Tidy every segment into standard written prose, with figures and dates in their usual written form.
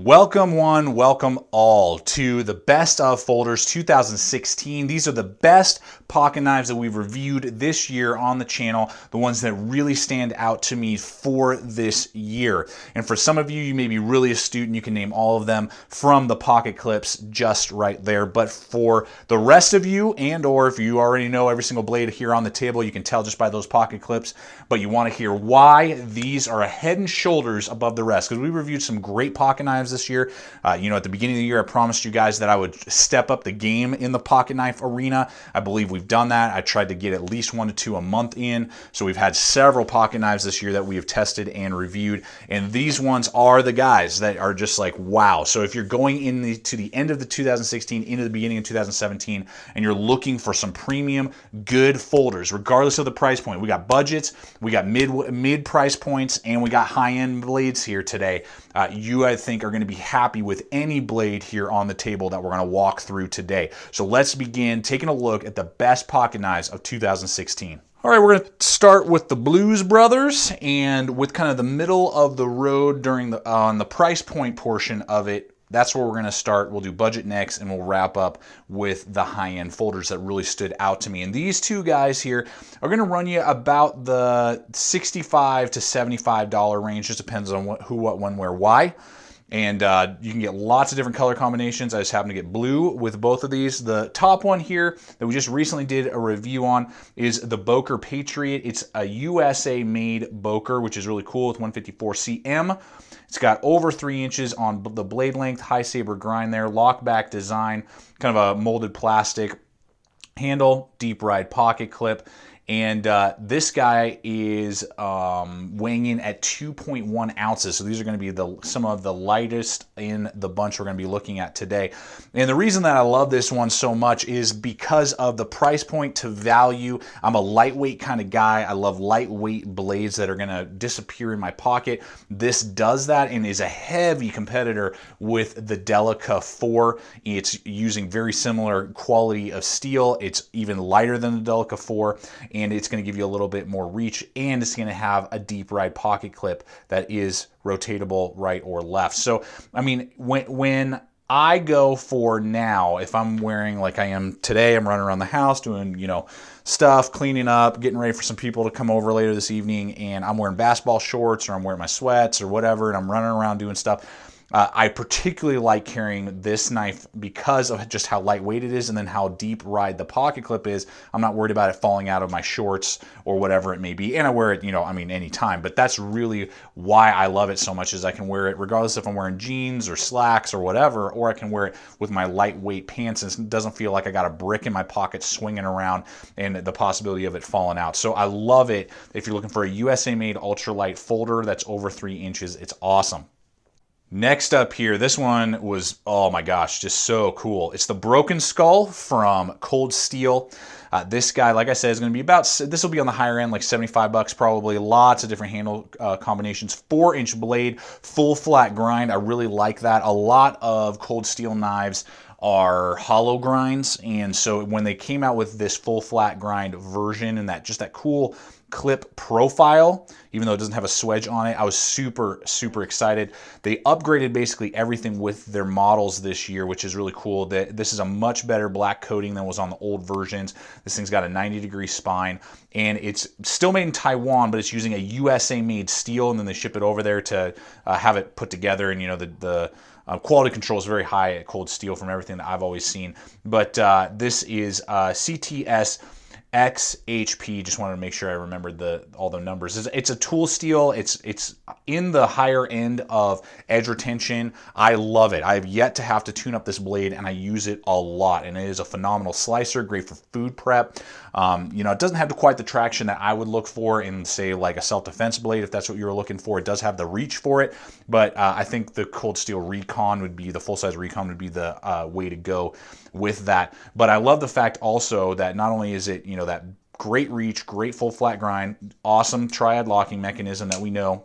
Welcome one, welcome all to the Best of Folders 2016. These are the best pocket knives that we've reviewed this year on the channel, the ones that really stand out to me for this year. And for some of you, you may be really astute and you can name all of them from the pocket clips just right there. But for the rest of you, and or if you already know every single blade here on the table, you can tell just by those pocket clips, but you want to hear why these are a head and shoulders above the rest, because we reviewed some great pocket knives this year. At the beginning of the year, I promised you guys that I would step up the game in the pocket knife arena. I believe we've done that. I tried to get at least 1 to 2 a month in. So we've had several pocket knives this year that we have tested and reviewed. And these ones are the guys that are just like, wow. So if you're going to the end of the 2016, into the beginning of 2017, and you're looking for some premium, good folders, regardless of the price point, we got budgets, we got mid price points, and we got high-end blades here today. I think, are going to be happy with any blade here on the table that we're going to walk through today. So let's begin taking a look at the best pocket knives of 2016. All right, we're going to start with the Blues Brothers, and with kind of the middle of the road on the price point portion of it. That's where we're going to start. We'll do budget next, and we'll wrap up with the high-end folders that really stood out to me. And these two guys here are going to run you about the $65 to $75 range. Just depends on who, what, when, where, why. And you can get lots of different color combinations. I just happen to get blue with both of these. The top one here that we just recently did a review on is the Boker Patriot. It's a USA-made Boker, which is really cool with 154 cm. It's got over 3 inches on the blade length, high saber grind there, lock back design, kind of a molded plastic handle, deep ride pocket clip. And this guy is weighing in at 2.1 ounces. So these are going to be some of the lightest in the bunch we're going to be looking at today. And the reason that I love this one so much is because of the price point to value. I'm a lightweight kind of guy. I love lightweight blades that are going to disappear in my pocket. This does that and is a heavy competitor with the Delica 4. It's using very similar quality of steel. It's even lighter than the Delica 4. And it's going to give you a little bit more reach, and it's going to have a deep ride pocket clip that is rotatable right or left. So, I mean, when I go for now, if I'm wearing like I am today, I'm running around the house doing, stuff, cleaning up, getting ready for some people to come over later this evening, and I'm wearing basketball shorts or I'm wearing my sweats or whatever, and I'm running around doing stuff. I particularly like carrying this knife because of just how lightweight it is and then how deep ride the pocket clip is. I'm not worried about it falling out of my shorts or whatever it may be. And I wear it, anytime. But that's really why I love it so much, is I can wear it regardless if I'm wearing jeans or slacks or whatever, or I can wear it with my lightweight pants and it doesn't feel like I got a brick in my pocket swinging around and the possibility of it falling out. So I love it. If you're looking for a USA-made ultralight folder that's over 3 inches, it's awesome. Next up here, this one was, oh my gosh, just so cool. It's the Broken Skull from Cold Steel. This guy, like I said, is going to be this will be on the higher end, like 75 bucks probably. Lots of different handle combinations. 4-inch blade, full flat grind. I really like that. A lot of Cold Steel knives are hollow grinds, and so when they came out with this full flat grind version and that cool clip profile, even though it doesn't have a swedge on it, I was super excited. They upgraded basically everything with their models this year, which is really cool. This is a much better black coating than was on the old versions. This thing's got a 90-degree spine, and it's still made in Taiwan, but it's using a USA-made steel, and then they ship it over there to have it put together. And the quality control is very high at Cold Steel from everything that I've always seen. But this is CTS XHP. Just wanted to make sure I remembered all the numbers. It's a tool steel. It's in the higher end of edge retention. I love it. I have yet to have to tune up this blade, and I use it a lot. And it is a phenomenal slicer, great for food prep. It doesn't have quite the traction that I would look for in, say, like a self-defense blade, if that's what you were looking for. It does have the reach for it, but I think the Cold Steel Recon the full-size Recon would be the way to go with that. But I love the fact also that not only is it, that great reach, great full flat grind, awesome triad locking mechanism that we know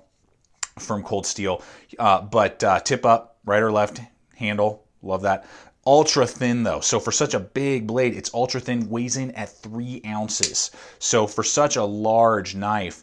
from Cold Steel, but tip up, right or left handle, love that. Ultra thin though, so for such a big blade, it's ultra thin, weighs in at 3 ounces. So for such a large knife,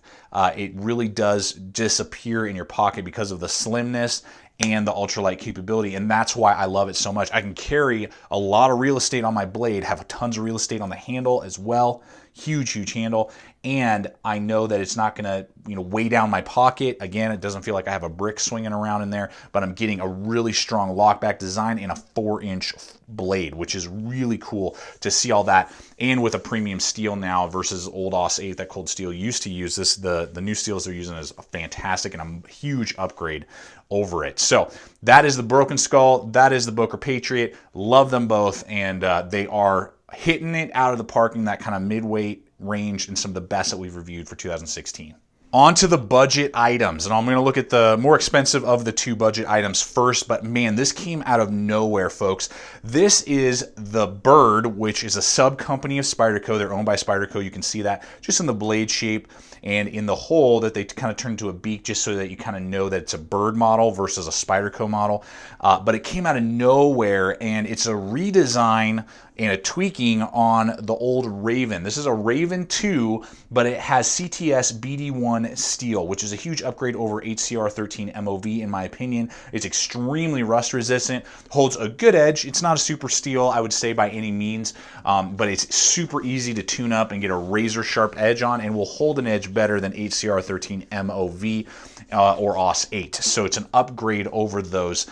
it really does disappear in your pocket because of the slimness and the ultralight capability, and that's why I love it so much. I can carry a lot of real estate on my blade, have tons of real estate on the handle as well. Huge handle, and I know that it's not gonna, weigh down my pocket. Again, it doesn't feel like I have a brick swinging around in there, but I'm getting a really strong lockback design and a 4-inch blade, which is really cool to see all that. And with a premium steel now versus old AUS 8 that Cold Steel used to use, the new steels they're using is fantastic and a huge upgrade over it. So that is the Broken Skull, that is the Booker Patriot. Love them both, and they are hitting it out of the park in that kind of mid-weight range and some of the best that we've reviewed for 2016. On to the budget items, and I'm going to look at the more expensive of the two budget items first, but man, this came out of nowhere, folks. This is the Bird, which is a sub-company of Spyderco. They're owned by Spyderco. You can see that just in the blade shape and in the hole that they kind of turned into a beak, just so that you kind of know that it's a Bird model versus a Spyderco model. But it came out of nowhere, and it's a redesign and a tweaking on the old Raven. This is a Raven 2, but it has CTS BD1 steel, which is a huge upgrade over HCR 13 MOV in my opinion. It's extremely rust resistant, holds a good edge. It's not a super steel, I would say, by any means, but it's super easy to tune up and get a razor sharp edge on, and will hold an edge better than HCR 13 MOV or AUS 8. So it's an upgrade over those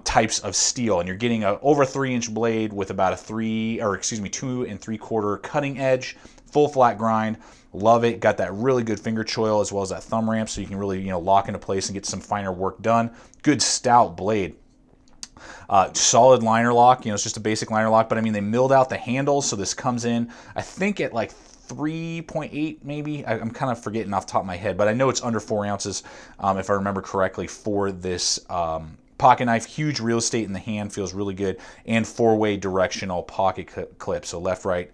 types of steel, and you're getting a over 3-inch blade with about a 2 3/4 cutting edge, full flat grind. Love it. Got that really good finger choil as well as that thumb ramp, so you can really lock into place and get some finer work done. Good stout blade. Solid liner lock. It's just a basic liner lock, but I mean, they milled out the handles, so this comes in, I think, at like 3.8 maybe. I'm kind of forgetting off the top of my head, but I know it's under 4 ounces if I remember correctly for this pocket knife. Huge real estate in the hand, feels really good, and 4-way directional pocket clip, so left, right,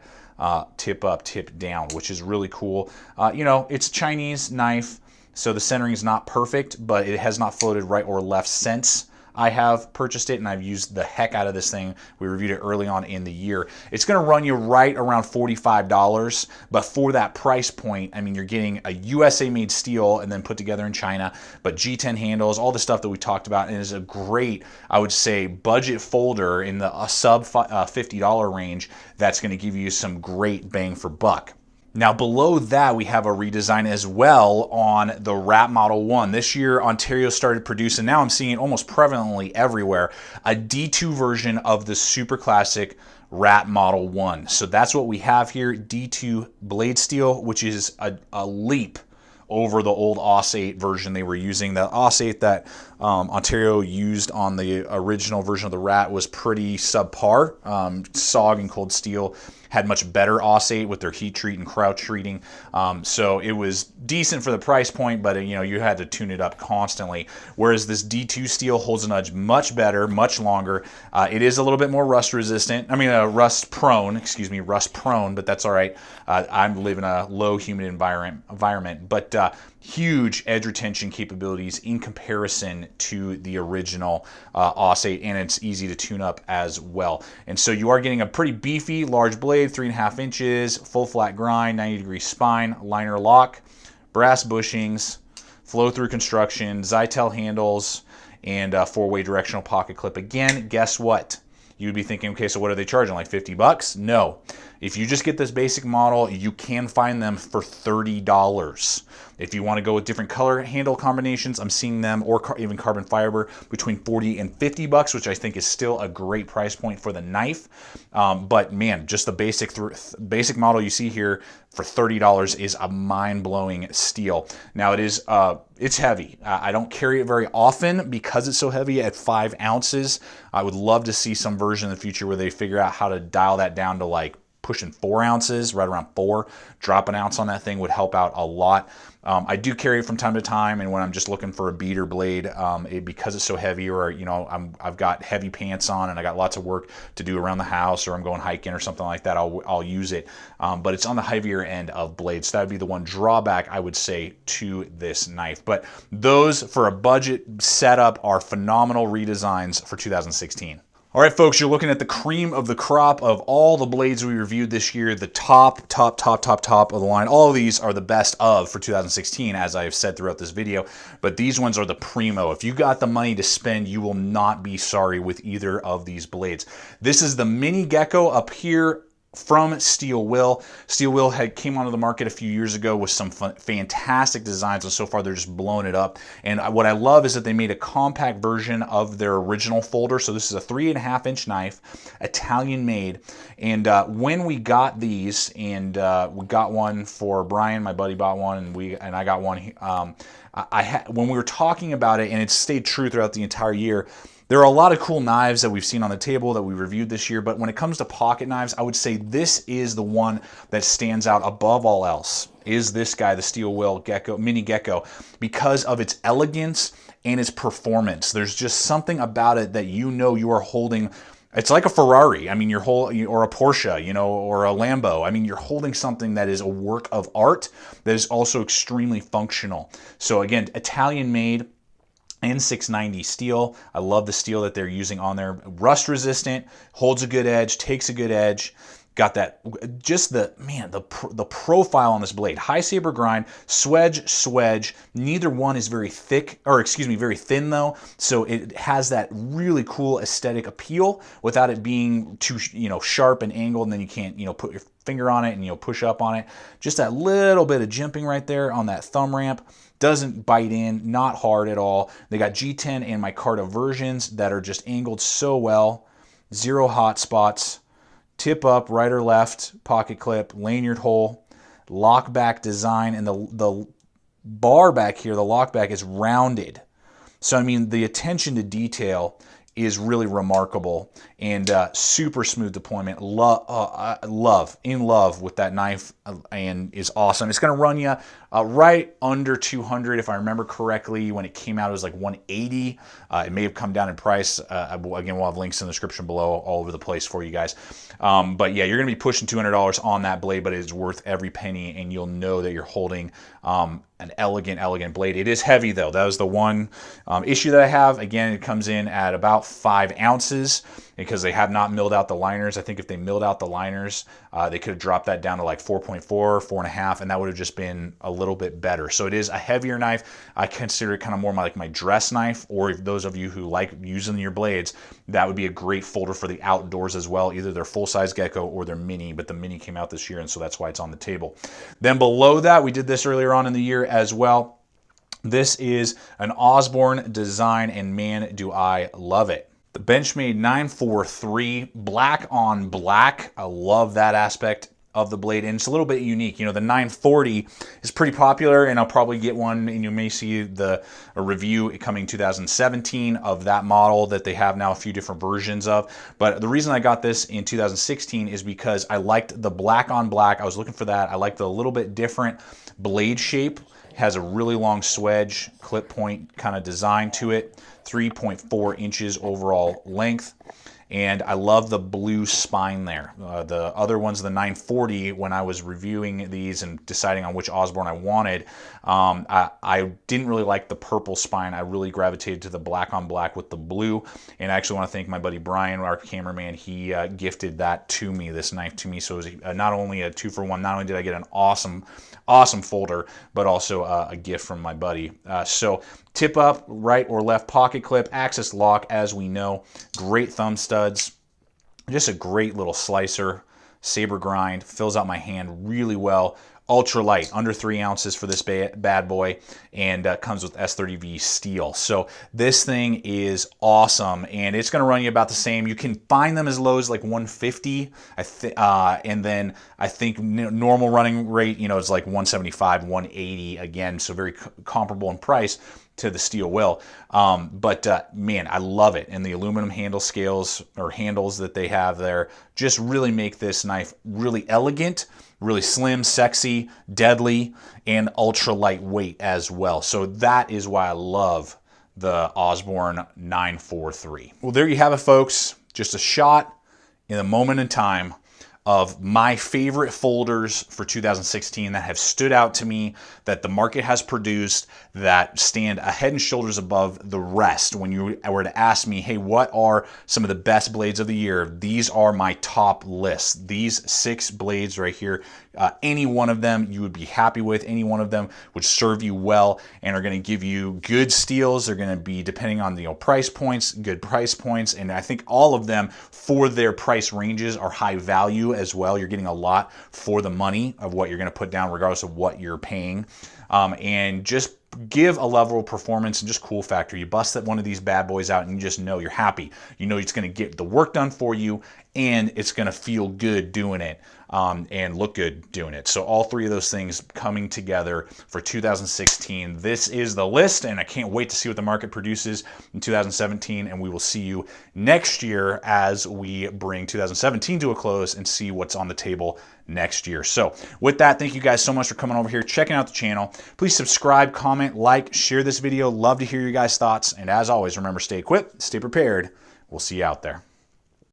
tip up, tip down, which is really cool. It's a Chinese knife, so the centering is not perfect, but it has not floated right or left since I have purchased it, and I've used the heck out of this thing. We reviewed it early on in the year. It's going to run you right around $45, but for that price point, I mean, you're getting a USA-made steel and then put together in China, but G10 handles, all the stuff that we talked about, and is a great, I would say, budget folder in the sub $50 range that's going to give you some great bang for buck. Now below that, we have a redesign as well on the Rat Model 1. This year, Ontario started producing, now I'm seeing it almost prevalently everywhere, a D2 version of the super classic Rat Model 1. So that's what we have here, D2 blade steel, which is a leap over the old AUS 8 version they were using. The AUS 8 that Ontario used on the original version of the Rat was pretty subpar. SOG and Cold Steel had much better AUS 8 with their heat treat and crouch treating. So it was decent for the price point, but you had to tune it up constantly. Whereas this D2 steel holds an edge much better, much longer. It is a little bit more rust resistant. I mean, rust prone, but that's all right. I live in a low humid environment, but huge edge retention capabilities in comparison to the original AUS 8, and it's easy to tune up as well. And so you are getting a pretty beefy, large blade, 3.5 inches, full flat grind, 90-degree spine, liner lock, brass bushings, flow-through construction, Zytel handles, and 4-way directional pocket clip. Again, guess what? You'd be thinking, okay, so what are they charging, like $50? No. If you just get this basic model, you can find them for $30. If you want to go with different color handle combinations, I'm seeing them, or even carbon fiber, between $40 and $50, which I think is still a great price point for the knife. But man, just the basic model you see here for $30 is a mind-blowing steal. Now it's heavy. I don't carry it very often because it's so heavy at 5 ounces. I would love to see some version in the future where they figure out how to dial that down to like pushing 4 ounces, right around 4. Drop an ounce on that thing would help out a lot. I do carry it from time to time, and when I'm just looking for a beater blade, because it's so heavy, or I've got heavy pants on and I got lots of work to do around the house, or I'm going hiking or something like that, I'll use it. But it's on the heavier end of blades. So that would be the one drawback I would say to this knife. But those, for a budget setup, are phenomenal redesigns for 2016. All right, folks, you're looking at the cream of the crop of all the blades we reviewed this year. The top of the line. All of these are the best of for 2016, as I've said throughout this video. But these ones are the primo. If you got the money to spend, you will not be sorry with either of these blades. This is the Mini Gecko up here from Steel Will. Steel Will came onto the market a few years ago with some fantastic designs, and so far they're just blowing it up. And what I love is that they made a compact version of their original folder. So this is a 3.5-inch knife, Italian made. And when we got these, and we got one for Brian, my buddy bought one, and I got one. When we were talking about it, and it stayed true throughout the entire year. There are a lot of cool knives that we've seen on the table that we reviewed this year, but when it comes to pocket knives, I would say this is the one that stands out above all else, is this guy, the Steel Will Gecko, Mini Gecko, because of its elegance and its performance. There's just something about it that you know you are holding. It's like a Ferrari. I mean, or a Porsche, you know, or a Lambo. I mean, you're holding something that is a work of art that is also extremely functional. So again, Italian made, and 690 steel. I love the steel that they're using on there. Rust resistant, holds a good edge, takes a good edge. Got that, just the profile on this blade. High saber grind, swedge. Neither one is very thick, or excuse me, very thin though. So it has that really cool aesthetic appeal without it being too, sharp and angled, and then you can't, put your finger on it and push up on it. Just that little bit of jimping right there on that thumb ramp. Doesn't bite in, not hard at all. They got G10 and micarta versions that are just angled so well. Zero hot spots. Tip up, right or left, pocket clip, lanyard hole, lock back design, and the bar back here, the lock back is rounded. So I mean, the attention to detail is really remarkable, and super smooth deployment. In love with that knife, and is awesome. It's going to run you right under 200, if I remember correctly. When it came out, it was like 180. It may have come down in price. Again, we'll have links in the description below, all over the place for you guys. But yeah, you're going to be pushing $200 on that blade, but it is worth every penny, and you'll know that you're holding an elegant blade. It is heavy though. That was the one issue that I have. Again, it comes in at about 5 ounces because they have not milled out the liners. I think if they milled out the liners, they could have dropped that down to like 4.4, 4.5, and that would have just been a little bit better. So it is a heavier knife. I consider it kind of more like my dress knife, or if those of you who like using your blades, that would be a great folder for the outdoors as well. Either their full-size Gecko or their Mini, but the Mini came out this year, and so that's why it's on the table. Then below that, we did this earlier on in the year as well. This is an Osborne design, and man, do I love it. The Benchmade 943, black on black. I love that aspect of the blade, and it's a little bit unique. The 940 is pretty popular, and I'll probably get one, and you may see a review coming 2017 of that model that they have now a few different versions of. But the reason I got this in 2016 is because I liked the black on black. I was looking for that. I liked the little bit different blade shape. It has a really long swedge, clip point kind of design to it. 3.4 inches overall length. And I love the blue spine there. The other ones, the 940, when I was reviewing these and deciding on which Osborne I wanted, I didn't really like the purple spine. I really gravitated to the black on black with the blue. And I actually want to thank my buddy Brian, our cameraman. He gifted that to me, this knife to me. So it was not only a 2-for-1, not only did I get an awesome folder, but also a gift from my buddy. So tip up, right or left pocket clip, access lock, as we know, great thumb studs, just a great little slicer, saber grind, fills out my hand really well. Ultra light, under 3 ounces for this bad boy, and comes with S30V steel. So this thing is awesome, and it's going to run you about the same. You can find them as low as like 150, and then I think normal running rate, is like 175, 180 again. So very comparable in price to the Steel Will. Man, I love it. And the aluminum handles that they have there just really make this knife really elegant, really slim, sexy, deadly, and ultra lightweight as well. So that is why I love the Osborne 943. Well, there you have it, folks. Just a shot in a moment in time of my favorite folders for 2016 that have stood out to me, that the market has produced, that stand a head and shoulders above the rest. When you were to ask me, hey, what are some of the best blades of the year? These are my top list. These 6 blades right here, any one of them you would be happy with. Any one of them would serve you well and are going to give you good steals. They're going to be, depending on the price points, good price points. And I think all of them for their price ranges are high value as well. You're getting a lot for the money of what you're going to put down regardless of what you're paying. And just give a level of performance and just cool factor. You bust that one of these bad boys out and you just know you're happy. You know it's going to get the work done for you and it's going to feel good doing it and look good doing it. So all 3 of those things coming together for 2016. This is the list and I can't wait to see what the market produces in 2017, and we will see you next year as we bring 2017 to a close and see what's on the table next year. So with that, thank you guys so much for coming over here, checking out the channel. Please subscribe, comment, like, share this video. Love to hear your guys' thoughts. And as always, remember, stay equipped, stay prepared. We'll see you out there.